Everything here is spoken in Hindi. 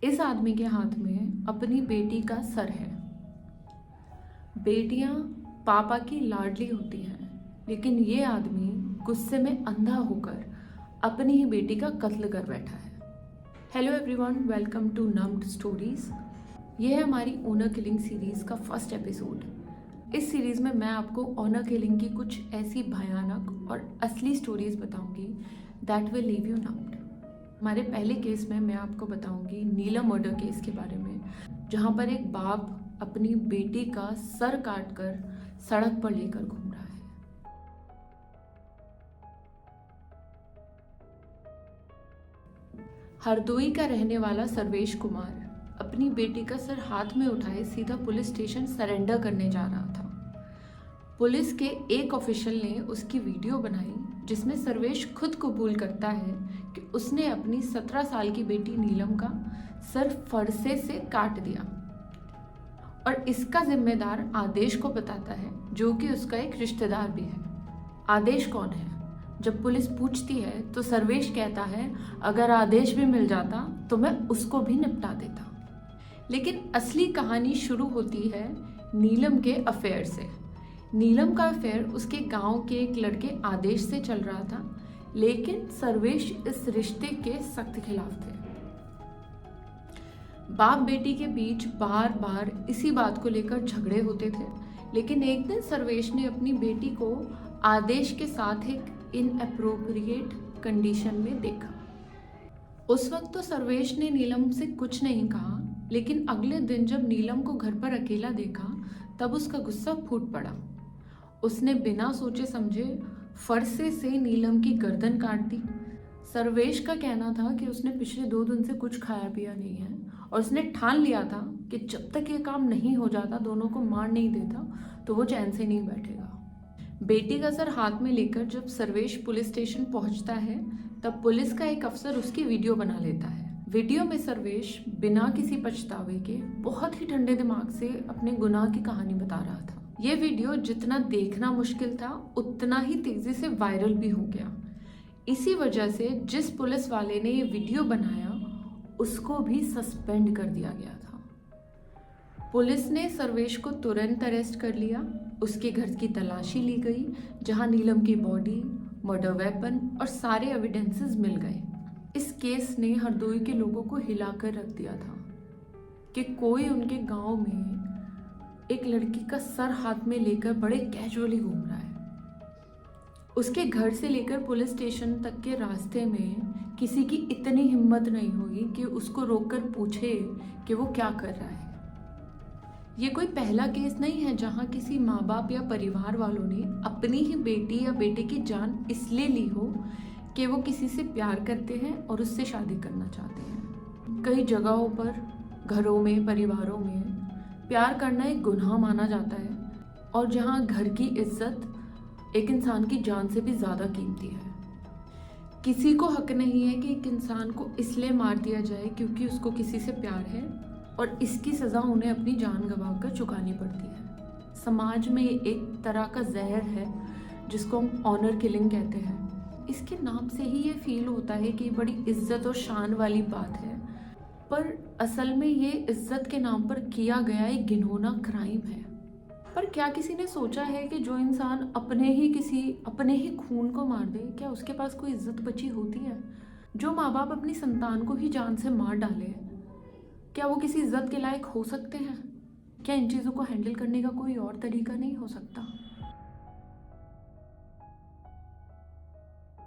इस आदमी के हाथ में अपनी बेटी का सर है। बेटियां पापा की लाडली होती हैं, लेकिन ये आदमी गुस्से में अंधा होकर अपनी ही बेटी का कत्ल कर बैठा है। Hello everyone, welcome to numbed stories. ये है हमारी ऑनर किलिंग सीरीज का फर्स्ट एपिसोड। इस सीरीज में मैं आपको ऑनर किलिंग की कुछ ऐसी भयानक और असली स्टोरीज बताऊंगी that will leave you numbed. हमारे पहले केस में मैं आपको बताऊंगी नीलम मर्डर केस के बारे में, जहां पर एक बाप अपनी बेटी का सर काटकर सड़क पर लेकर घूम रहा है। हरदोई का रहने वाला सर्वेश कुमार अपनी बेटी का सर हाथ में उठाए सीधा पुलिस स्टेशन सरेंडर करने जा रहा था। पुलिस के एक ऑफिशियल ने उसकी वीडियो बनाई, जिसमें सर्वेश खुद कबूल करता है कि उसने अपनी 17 साल की बेटी नीलम का सर फरसे से काट दिया और इसका जिम्मेदार आदेश को बताता है, जो कि उसका एक रिश्तेदार भी है। आदेश कौन है? जब पुलिस पूछती है तो सर्वेश कहता है, अगर आदेश भी मिल जाता तो मैं उसको भी निपटा देता। लेकिन असली कहानी शुरू होती है नीलम के अफेयर से। नीलम का अफेयर उसके गांव के एक लड़के आदेश से चल रहा था, लेकिन सर्वेश इस रिश्ते के सख्त खिलाफ थे। बाप बेटी के बीच बार बार इसी बात को लेकर झगड़े होते थे, लेकिन एक दिन सर्वेश ने अपनी बेटी को आदेश के साथ एक इनअप्रोप्रिएट कंडीशन में देखा। उस वक्त तो सर्वेश ने नीलम से कुछ नहीं कहा, लेकिन अगले दिन जब नीलम को घर पर अकेला देखा तब उसका गुस्सा फूट पड़ा। उसने बिना सोचे समझे फरसे से नीलम की गर्दन काट दी। सर्वेश का कहना था कि उसने पिछले 2 दिन से कुछ खाया पिया नहीं है और उसने ठान लिया था कि जब तक ये काम नहीं हो जाता, दोनों को मार नहीं देता, तो वो चैन से नहीं बैठेगा। बेटी का सर हाथ में लेकर जब सर्वेश पुलिस स्टेशन पहुंचता है, तब पुलिस का एक अफसर उसकी वीडियो बना लेता है। वीडियो में सर्वेश बिना किसी पछतावे के बहुत ही ठंडे दिमाग से अपने गुनाह की कहानी बता रहा था। ये वीडियो जितना देखना मुश्किल था, उतना ही तेजी से वायरल भी हो गया। इसी वजह से जिस पुलिस वाले ने ये वीडियो बनाया, उसको भी सस्पेंड कर दिया गया था। पुलिस ने सर्वेश को तुरंत अरेस्ट कर लिया। उसके घर की तलाशी ली गई, जहां नीलम की बॉडी, मर्डर वेपन और सारे एविडेंसेस मिल गए। इस केस ने हरदोई के लोगों को हिलाकर रख दिया था कि कोई उनके गांव में एक लड़की का सर हाथ में लेकर बड़े कैजुअली घूम रहा है। उसके घर से लेकर पुलिस स्टेशन तक के रास्ते में किसी की इतनी हिम्मत नहीं हुई कि उसको रोककर पूछे कि वो क्या कर रहा है। ये कोई पहला केस नहीं है जहां किसी माँ बाप या परिवार वालों ने अपनी ही बेटी या बेटे की जान इसलिए ली हो कि वो किसी से प्यार करते हैं और उससे शादी करना चाहते हैं। कई जगहों पर, घरों में, परिवारों में प्यार करना एक गुनाह माना जाता है, और जहां घर की इज्जत एक इंसान की जान से भी ज़्यादा कीमती है। किसी को हक नहीं है कि एक इंसान को इसलिए मार दिया जाए क्योंकि उसको किसी से प्यार है, और इसकी सज़ा उन्हें अपनी जान गंवाकर चुकानी पड़ती है। समाज में एक तरह का जहर है जिसको हम ऑनर किलिंग कहते हैं। इसके नाम से ही ये फील होता है कि बड़ी इज्जत और शान वाली बात है, पर असल में ये इज्जत के नाम पर किया गया एक घिनौना क्राइम है। पर क्या किसी ने सोचा है कि जो इंसान अपने ही खून को मार दे, क्या उसके पास कोई इज्जत बची होती है? जो माँ बाप अपनी संतान को ही जान से मार डाले, क्या वो किसी इज्जत के लायक हो सकते हैं? क्या इन चीज़ों को हैंडल करने का कोई और तरीका नहीं हो सकता?